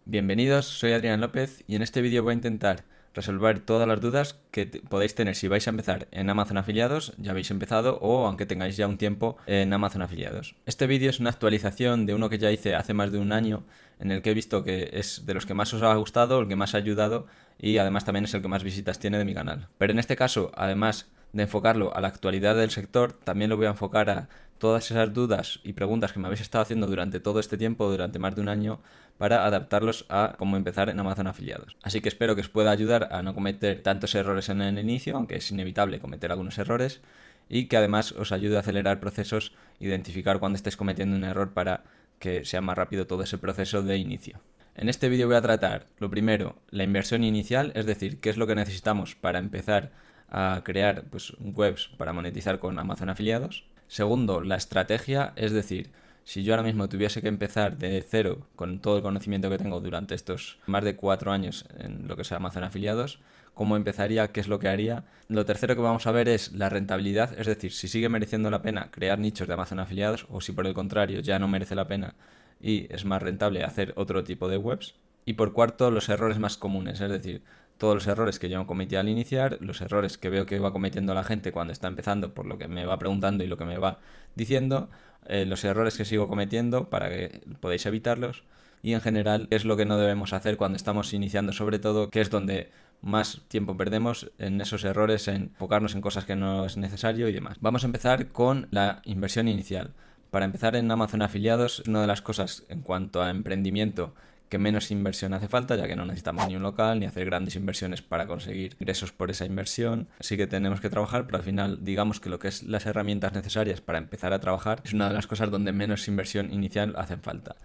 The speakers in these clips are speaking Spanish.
Bienvenidos, soy Adrián López y en este vídeo voy a intentar resolver todas las dudas que podéis tener si vais a empezar en Amazon Afiliados, ya habéis empezado, o aunque tengáis ya un tiempo en Amazon Afiliados. Este vídeo es una actualización de uno que ya hice hace más de un año, en el que he visto que es de los que más os ha gustado, el que más ha ayudado y además también es el que más visitas tiene de mi canal. Pero en este caso, además de enfocarlo a la actualidad del sector, también lo voy a enfocar a todas esas dudas y preguntas que me habéis estado haciendo durante todo este tiempo, durante más de un año, para adaptarlos a cómo empezar en Amazon Afiliados. Así que espero que os pueda ayudar a no cometer tantos errores en el inicio, aunque es inevitable cometer algunos errores, y que además os ayude a acelerar procesos, identificar cuando estéis cometiendo un error para que sea más rápido todo ese proceso de inicio. En este vídeo voy a tratar, lo primero, la inversión inicial, es decir, qué es lo que necesitamos para empezar a crear webs para monetizar con Amazon Afiliados. Segundo, la estrategia, es decir, si yo ahora mismo tuviese que empezar de cero con todo el conocimiento que tengo durante estos más de 4 años en lo que es Amazon Afiliados, cómo empezaría, qué es lo que haría. Lo tercero que vamos a ver es la rentabilidad, es decir, si sigue mereciendo la pena crear nichos de Amazon Afiliados o si por el contrario ya no merece la pena y es más rentable hacer otro tipo de webs. Y por cuarto, los errores más comunes, es decir, todos los errores que yo cometí al iniciar, los errores que veo que va cometiendo la gente cuando está empezando por lo que me va preguntando y lo que me va diciendo, los errores que sigo cometiendo para que podáis evitarlos y en general qué es lo que no debemos hacer cuando estamos iniciando, sobre todo, que es donde más tiempo perdemos en esos errores, en enfocarnos en cosas que no es necesario y demás. Vamos a empezar con la inversión inicial. Para empezar en Amazon Afiliados, una de las cosas en cuanto a emprendimiento que menos inversión hace falta, ya que no necesitamos ni un local ni hacer grandes inversiones para conseguir ingresos por esa inversión. Sí que tenemos que trabajar, pero al final digamos que lo que es las herramientas necesarias para empezar a trabajar es una de las cosas donde menos inversión inicial hacen falta.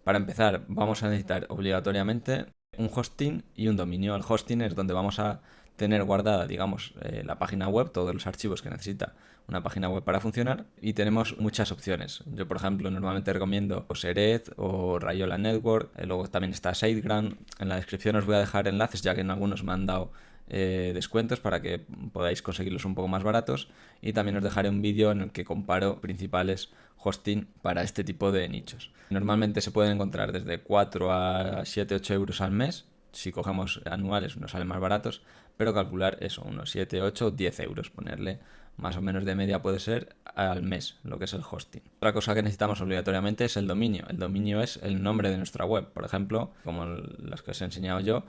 Para empezar vamos a necesitar obligatoriamente un hosting y un dominio. El hosting es donde vamos a tener guardada, digamos, la página web, todos los archivos que necesita una página web para funcionar y tenemos muchas opciones. Yo, por ejemplo, normalmente recomiendo o Sered o Rayola Network, luego también está SiteGround. En la descripción os voy a dejar enlaces, ya que en algunos me han dado descuentos para que podáis conseguirlos un poco más baratos y también os dejaré un vídeo en el que comparo principales hosting para este tipo de nichos. Normalmente se pueden encontrar desde 4 a 7, 8 euros al mes. Si cogemos anuales nos salen más baratos, pero calcular eso, unos 7, 8, 10 euros, ponerle más o menos de media puede ser al mes, lo que es el hosting. Otra cosa que necesitamos obligatoriamente es el dominio. El dominio es el nombre de nuestra web. Por ejemplo, como las que os he enseñado yo,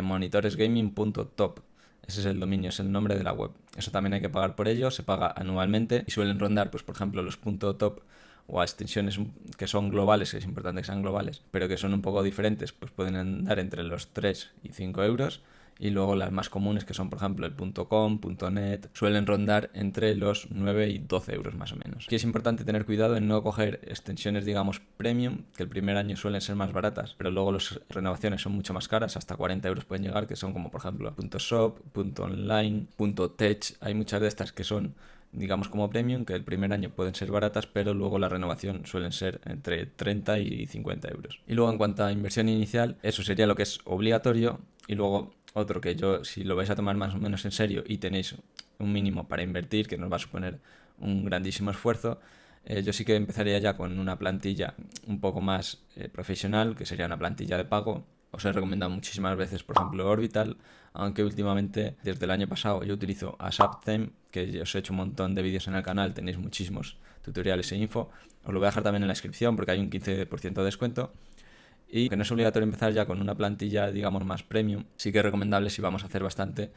monitoresgaming.top. Ese es el dominio, es el nombre de la web. Eso también hay que pagar por ello, se paga anualmente y suelen rondar, pues por ejemplo, los .top o a extensiones que son globales, que es importante que sean globales, pero que son un poco diferentes, pues pueden andar entre los 3 y 5 euros. Y luego las más comunes, que son por ejemplo el .com, .net, suelen rondar entre los 9 y 12 euros más o menos. Aquí es importante tener cuidado en no coger extensiones, digamos, premium, que el primer año suelen ser más baratas, pero luego las renovaciones son mucho más caras, hasta 40 euros pueden llegar, que son como por ejemplo .shop, .online, .tech. Hay muchas de estas que son, digamos, como premium, que el primer año pueden ser baratas, pero luego la renovación suelen ser entre 30 y 50 euros. Y luego en cuanto a inversión inicial, eso sería lo que es obligatorio. Y luego otro que yo, si lo vais a tomar más o menos en serio y tenéis un mínimo para invertir, que nos va a suponer un grandísimo esfuerzo, yo sí que empezaría ya con una plantilla un poco más profesional, que sería una plantilla de pago. Os he recomendado muchísimas veces, por ejemplo, Orbital, aunque últimamente, desde el año pasado, yo utilizo ASAP Theme, que os he hecho un montón de vídeos en el canal, tenéis muchísimos tutoriales e info. Os lo voy a dejar también en la descripción porque hay un 15% de descuento. Y que no es obligatorio empezar ya con una plantilla, digamos, más premium. Sí que es recomendable si vamos a hacer bastante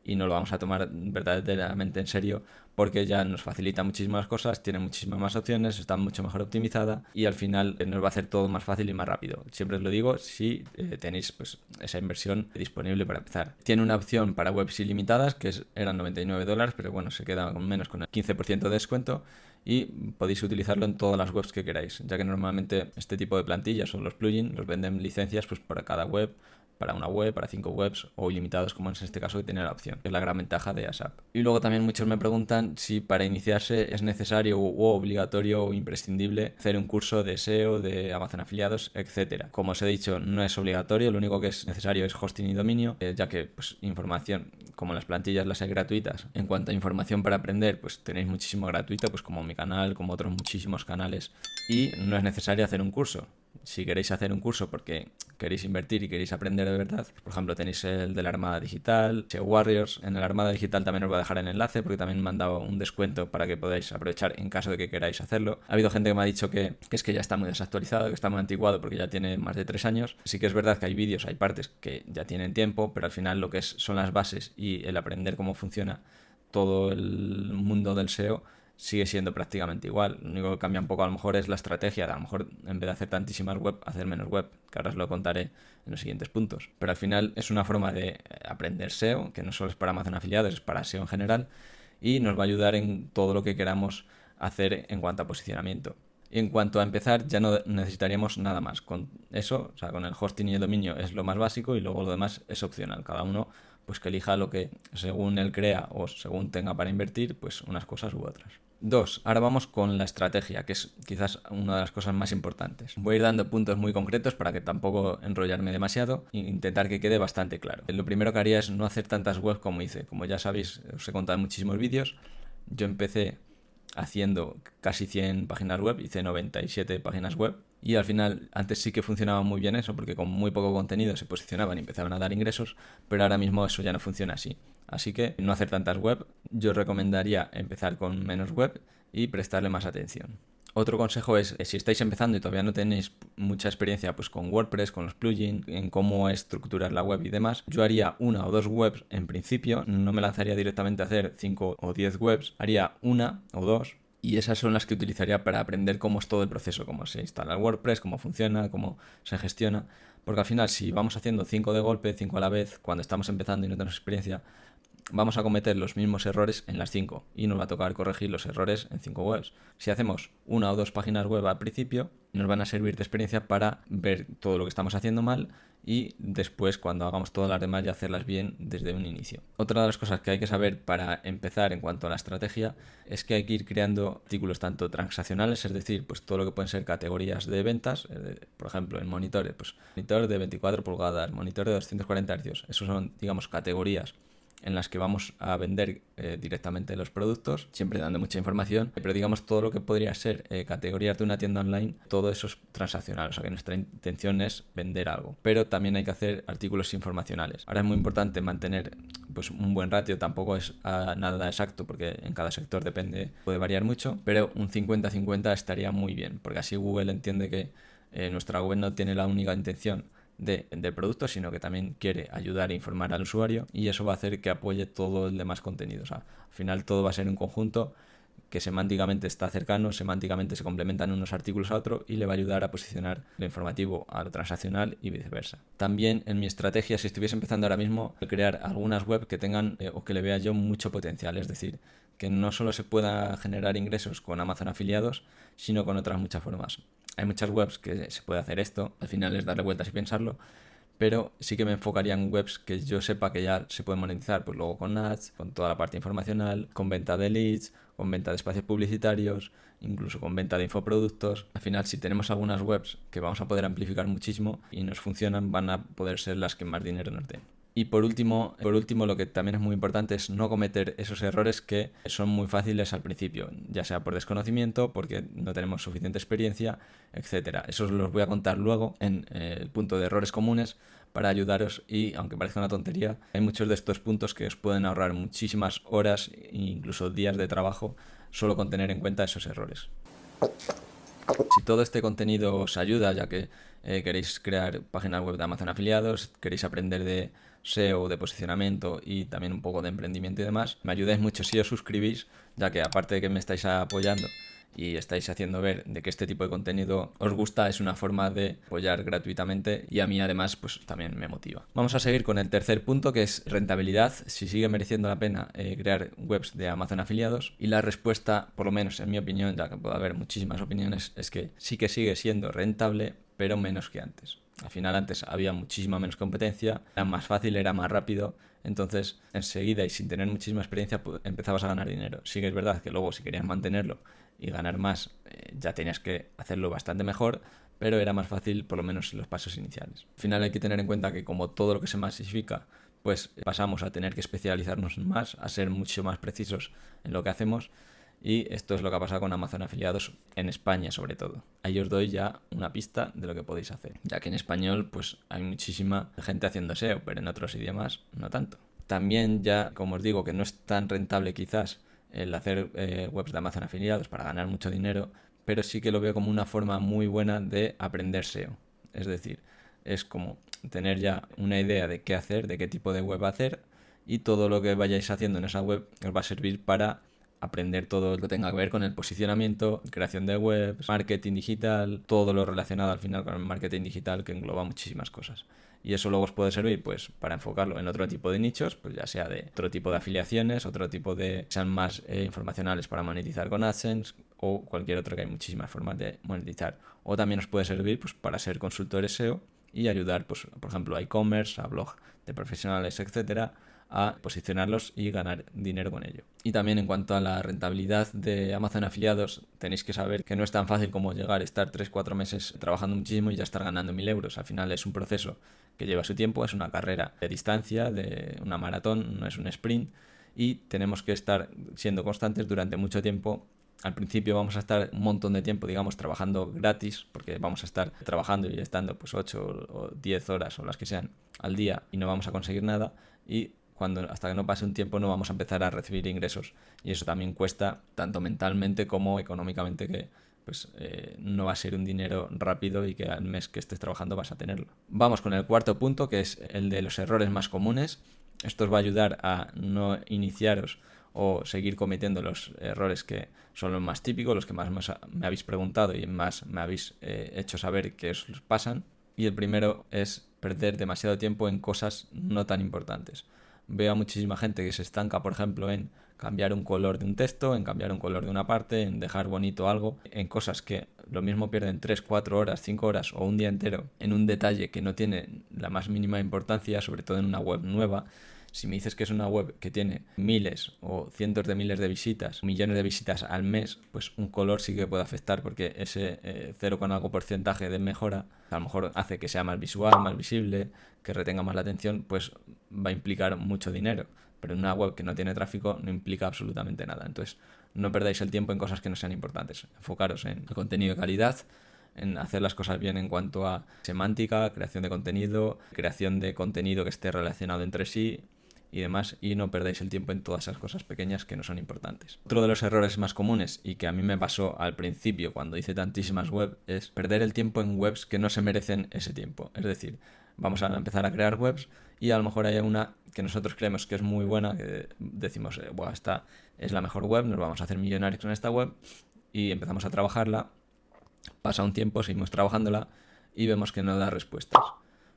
y no lo vamos a tomar verdaderamente en serio, porque ya nos facilita muchísimas cosas, tiene muchísimas más opciones, está mucho mejor optimizada y al final nos va a hacer todo más fácil y más rápido. Siempre os lo digo si tenéis pues esa inversión disponible para empezar. Tiene una opción para webs ilimitadas que eran $99, pero bueno, se queda con menos, con el 15% de descuento, y podéis utilizarlo en todas las webs que queráis, ya que normalmente este tipo de plantillas o los plugins los venden licencias pues para cada web, para una web, para 5 webs o ilimitados, como es en este caso, que tiene la opción, que es la gran ventaja de ASAP. Y luego también muchos me preguntan si para iniciarse es necesario o obligatorio o imprescindible hacer un curso de SEO, de Amazon Afiliados, etcétera. Como os he dicho, no es obligatorio, lo único que es necesario es hosting y dominio, ya que pues información, como las plantillas las hay gratuitas. En cuanto a información para aprender, pues tenéis muchísimo gratuito, pues como mi canal, como otros muchísimos canales, y no es necesario hacer un curso. Si queréis hacer un curso porque queréis invertir y queréis aprender de verdad, por ejemplo, tenéis el de la Armada Digital, SEO Warriors. En la Armada Digital también os voy a dejar el enlace porque también me han dado un descuento para que podáis aprovechar en caso de que queráis hacerlo. Ha habido gente que me ha dicho que es que ya está muy desactualizado, que está muy anticuado porque ya tiene más de 3 años. Sí que es verdad que hay vídeos, hay partes que ya tienen tiempo, pero al final lo que son las bases y el aprender cómo funciona todo el mundo del SEO sigue siendo prácticamente igual. Lo único que cambia un poco a lo mejor es la estrategia. A lo mejor en vez de hacer tantísimas web, hacer menos web, que ahora os lo contaré en los siguientes puntos. Pero al final es una forma de aprender SEO, que no solo es para Amazon Afiliados, es para SEO en general, y nos va a ayudar en todo lo que queramos hacer en cuanto a posicionamiento. Y en cuanto a empezar, ya no necesitaríamos nada más. Con eso, o sea, con el hosting y el dominio es lo más básico y luego lo demás es opcional. Cada uno pues que elija lo que según él crea o según tenga para invertir, pues unas cosas u otras. 2. Ahora vamos con la estrategia, que es quizás una de las cosas más importantes. Voy a ir dando puntos muy concretos para que tampoco enrollarme demasiado e intentar que quede bastante claro. Lo primero que haría es no hacer tantas webs como hice. Como ya sabéis, os he contado en muchísimos vídeos. Yo empecé haciendo casi 100 páginas web, hice 97 páginas web. Y al final, antes sí que funcionaba muy bien eso, porque con muy poco contenido se posicionaban y empezaban a dar ingresos, pero ahora mismo eso ya no funciona así. Así que no hacer tantas web, yo recomendaría empezar con menos web y prestarle más atención. Otro consejo es, si estáis empezando y todavía no tenéis mucha experiencia pues con WordPress, con los plugins, en cómo estructurar la web y demás, yo haría 1 o 2 webs en principio, no me lanzaría directamente a hacer 5 o 10 webs, haría 1 o 2 y esas son las que utilizaría para aprender cómo es todo el proceso, cómo se instala el WordPress, cómo funciona, cómo se gestiona, porque al final si vamos haciendo 5 de golpe, 5 a la vez, cuando estamos empezando y no tenemos experiencia, vamos a cometer los mismos errores en las 5 y nos va a tocar corregir los errores en 5 webs. Si hacemos 1 o 2 páginas web al principio, nos van a servir de experiencia para ver todo lo que estamos haciendo mal y después cuando hagamos todas las demás ya hacerlas bien desde un inicio. Otra de las cosas que hay que saber para empezar en cuanto a la estrategia es que hay que ir creando artículos tanto transaccionales, es decir, pues todo lo que pueden ser categorías de ventas, por ejemplo en monitores, pues monitor de 24 pulgadas, monitor de 240 Hz, esos son digamos categorías en las que vamos a vender directamente los productos, siempre dando mucha información, pero digamos todo lo que podría ser categorías de una tienda online, todo eso es transaccional, o sea que nuestra intención es vender algo, pero también hay que hacer artículos informacionales. Ahora es muy importante mantener pues un buen ratio, tampoco es nada exacto porque en cada sector depende, puede variar mucho, pero un 50-50 estaría muy bien, porque así Google entiende que nuestra web no tiene la única intención del producto, sino que también quiere ayudar e informar al usuario y eso va a hacer que apoye todo el demás contenido. O sea, al final todo va a ser un conjunto que semánticamente está cercano, semánticamente se complementan unos artículos a otro y le va a ayudar a posicionar lo informativo a lo transaccional y viceversa. También en mi estrategia, si estuviese empezando ahora mismo, crear algunas web que tengan o que le vea yo mucho potencial, es decir, que no solo se pueda generar ingresos con Amazon afiliados, sino con otras muchas formas. Hay muchas webs que se puede hacer esto, al final es darle vueltas y pensarlo, pero sí que me enfocaría en webs que yo sepa que ya se pueden monetizar, pues luego con ads, con toda la parte informacional, con venta de leads, con venta de espacios publicitarios, incluso con venta de infoproductos. Al final, si tenemos algunas webs que vamos a poder amplificar muchísimo y nos funcionan, van a poder ser las que más dinero nos den. Y por último, lo que también es muy importante es no cometer esos errores que son muy fáciles al principio, ya sea por desconocimiento, porque no tenemos suficiente experiencia, etcétera. Eso os los voy a contar luego en el punto de errores comunes para ayudaros y, aunque parezca una tontería, hay muchos de estos puntos que os pueden ahorrar muchísimas horas e incluso días de trabajo solo con tener en cuenta esos errores. Si todo este contenido os ayuda, ya que queréis crear páginas web de Amazon afiliados, queréis aprender de SEO, de posicionamiento y también un poco de emprendimiento y demás, me ayudáis mucho si os suscribís, ya que aparte de que me estáis apoyando y estáis haciendo ver de que este tipo de contenido os gusta, es una forma de apoyar gratuitamente y a mí además pues también me motiva. Vamos a seguir con el tercer punto, que es rentabilidad, si sigue mereciendo la pena crear webs de Amazon afiliados, y la respuesta, por lo menos en mi opinión, ya que puede haber muchísimas opiniones, es que sí que sigue siendo rentable, pero menos que antes. Al final antes había muchísima menos competencia, era más fácil, era más rápido, entonces enseguida y sin tener muchísima experiencia pues, empezabas a ganar dinero. Sí que es verdad que luego si querías mantenerlo y ganar más ya tenías que hacerlo bastante mejor, pero era más fácil por lo menos en los pasos iniciales. Al final hay que tener en cuenta que como todo lo que se masifica, pues pasamos a tener que especializarnos más, a ser mucho más precisos en lo que hacemos Y esto es lo que ha pasado con Amazon Afiliados en España sobre todo. Ahí os doy ya una pista de lo que podéis hacer, ya que en español pues hay muchísima gente haciendo SEO, pero en otros idiomas no tanto. También ya, como os digo, que no es tan rentable quizás el hacer webs de Amazon Afiliados para ganar mucho dinero, pero sí que lo veo como una forma muy buena de aprender SEO. Es decir, es como tener ya una idea de qué hacer, de qué tipo de web hacer, y todo lo que vayáis haciendo en esa web os va a servir para aprender todo lo que tenga que ver con el posicionamiento, creación de webs, marketing digital, todo lo relacionado al final con el marketing digital, que engloba muchísimas cosas. Y eso luego os puede servir pues para enfocarlo en otro tipo de nichos, pues ya sea de otro tipo de afiliaciones, otro tipo de sean más informacionales para monetizar con AdSense o cualquier otro, que hay muchísimas formas de monetizar. O también os puede servir pues para ser consultores SEO y ayudar, pues, por ejemplo, a e-commerce, a blog de profesionales, etcétera, a posicionarlos y ganar dinero con ello. Y también en cuanto a la rentabilidad de Amazon Afiliados, tenéis que saber que no es tan fácil como llegar, estar 3-4 meses trabajando muchísimo y ya estar ganando 1.000 euros. Al final es un proceso que lleva su tiempo, es una carrera de distancia, de una maratón, no es un sprint, y tenemos que estar siendo constantes durante mucho tiempo. Al principio vamos a estar un montón de tiempo, digamos, trabajando gratis, porque vamos a estar trabajando y estando pues 8 o 10 horas o las que sean al día y no vamos a conseguir nada, y hasta que no pase un tiempo no vamos a empezar a recibir ingresos, y eso también cuesta tanto mentalmente como económicamente, que pues no va a ser un dinero rápido y que al mes que estés trabajando vas a tenerlo. Vamos con el cuarto punto, que es el de los errores más comunes. Esto os va a ayudar a no iniciaros o seguir cometiendo los errores que son los más típicos, los que más me habéis preguntado y más me habéis hecho saber que os pasan. Y el primero es perder demasiado tiempo en cosas no tan importantes. Veo a muchísima gente que se estanca, por ejemplo, en cambiar un color de un texto, en cambiar un color de una parte, en dejar bonito algo, en cosas que lo mismo pierden 3, 4 horas, 5 horas o un día entero en un detalle que no tiene la más mínima importancia, sobre todo en una web nueva. Si me dices que es una web que tiene miles o cientos de miles de visitas, millones de visitas al mes, pues un color sí que puede afectar, porque ese 0 con algo porcentaje de mejora a lo mejor hace que sea más visual, más visible, que retenga más la atención, pues va a implicar mucho dinero. Pero en una web que no tiene tráfico no implica absolutamente nada. Entonces no perdáis el tiempo en cosas que no sean importantes. Enfocaros en el contenido de calidad, en hacer las cosas bien en cuanto a semántica, creación de contenido que esté relacionado entre sí y demás, y no perdáis el tiempo en todas esas cosas pequeñas que no son importantes. Otro de los errores más comunes, y que a mí me pasó al principio cuando hice tantísimas webs, es perder el tiempo en webs que no se merecen ese tiempo. Es decir, vamos a empezar a crear webs y a lo mejor hay una que nosotros creemos que es muy buena, que decimos, esta es la mejor web, nos vamos a hacer millonarios con esta web, y empezamos a trabajarla, pasa un tiempo, seguimos trabajándola y vemos que no da respuestas.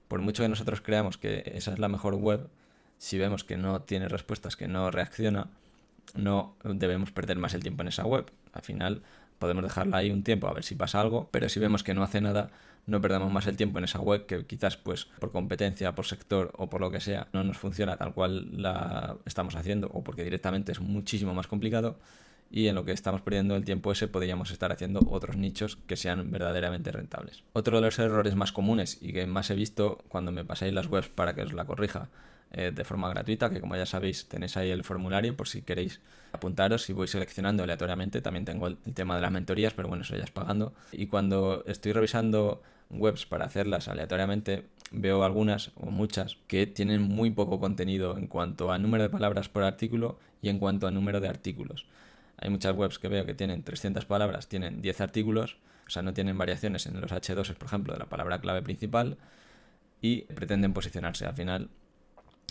Por mucho que nosotros creamos que esa es la mejor web, si vemos que no tiene respuestas, que no reacciona, no debemos perder más el tiempo en esa web. Al final podemos dejarla ahí un tiempo a ver si pasa algo, pero si vemos que no hace nada, no perdamos más el tiempo en esa web, que quizás pues por competencia, por sector o por lo que sea no nos funciona tal cual la estamos haciendo, o porque directamente es muchísimo más complicado, y en lo que estamos perdiendo el tiempo ese podríamos estar haciendo otros nichos que sean verdaderamente rentables. Otro de los errores más comunes y que más he visto cuando me pasáis las webs para que os la corrija de forma gratuita, que como ya sabéis tenéis ahí el formulario por si queréis apuntaros, y voy seleccionando aleatoriamente. También tengo el tema de las mentorías, pero bueno, eso ya es pagando. Y cuando estoy revisando webs para hacerlas aleatoriamente, veo algunas o muchas que tienen muy poco contenido en cuanto a número de palabras por artículo y en cuanto a número de artículos. Hay muchas webs que veo que tienen 300 palabras, tienen 10 artículos, o sea, no tienen variaciones en los H2, por ejemplo, de la palabra clave principal, y pretenden posicionarse. Al final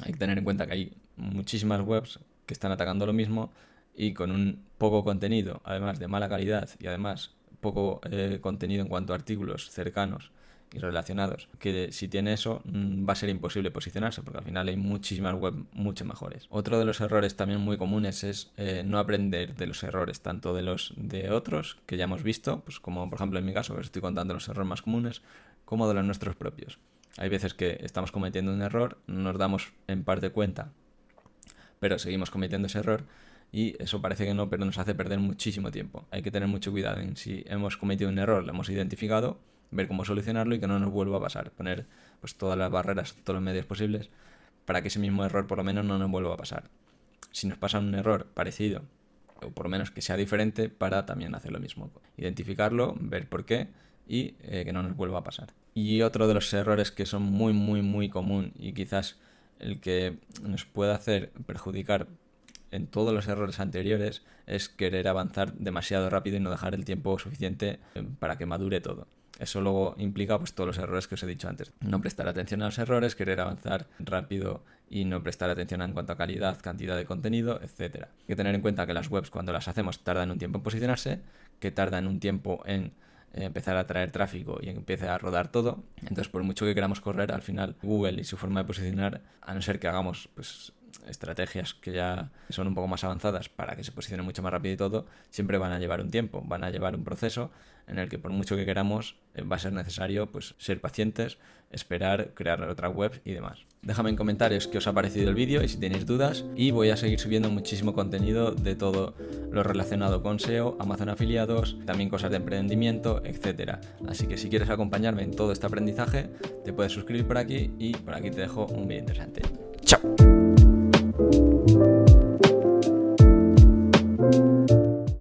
hay que tener en cuenta que hay muchísimas webs que están atacando lo mismo y con un poco contenido, además de mala calidad, y además poco contenido en cuanto a artículos cercanos y relacionados, que si tiene eso va a ser imposible posicionarse, porque al final hay muchísimas webs mucho mejores. Otro de los errores también muy comunes es no aprender de los errores, tanto de los de otros que ya hemos visto, pues como por ejemplo en mi caso, que os estoy contando los errores más comunes, como de los nuestros propios. Hay veces que estamos cometiendo un error, nos damos en parte cuenta, pero seguimos cometiendo ese error, y eso parece que no, pero nos hace perder muchísimo tiempo. Hay que tener mucho cuidado en si hemos cometido un error, lo hemos identificado, ver cómo solucionarlo y que no nos vuelva a pasar. Poner pues todas las barreras, todos los medios posibles para que ese mismo error por lo menos no nos vuelva a pasar. Si nos pasa un error parecido o por lo menos que sea diferente, para también hacer lo mismo. Identificarlo, ver por qué y que no nos vuelva a pasar. Y otro de los errores que son muy común y quizás el que nos puede hacer perjudicar en todos los errores anteriores es querer avanzar demasiado rápido y no dejar el tiempo suficiente para que madure todo. Eso luego implica pues todos los errores que os he dicho antes. No prestar atención a los errores, querer avanzar rápido y no prestar atención en cuanto a calidad, cantidad de contenido, etc. Hay que tener en cuenta que las webs, cuando las hacemos, tardan un tiempo en posicionarse, que tardan un tiempo en empezar a traer tráfico y empiece a rodar todo. Entonces, por mucho que queramos correr, al final Google y su forma de posicionar, a no ser que hagamos pues estrategias que ya son un poco más avanzadas para que se posicione mucho más rápido y todo, siempre van a llevar un tiempo, van a llevar un proceso en el que por mucho que queramos va a ser necesario pues ser pacientes, esperar, crear otra web y demás. Déjame en comentarios qué os ha parecido el vídeo y si tenéis dudas, y voy a seguir subiendo muchísimo contenido de todo lo relacionado con SEO, Amazon afiliados, también cosas de emprendimiento, etcétera. Así que si quieres acompañarme en todo este aprendizaje, te puedes suscribir por aquí y por aquí te dejo un vídeo interesante. ¡Chao!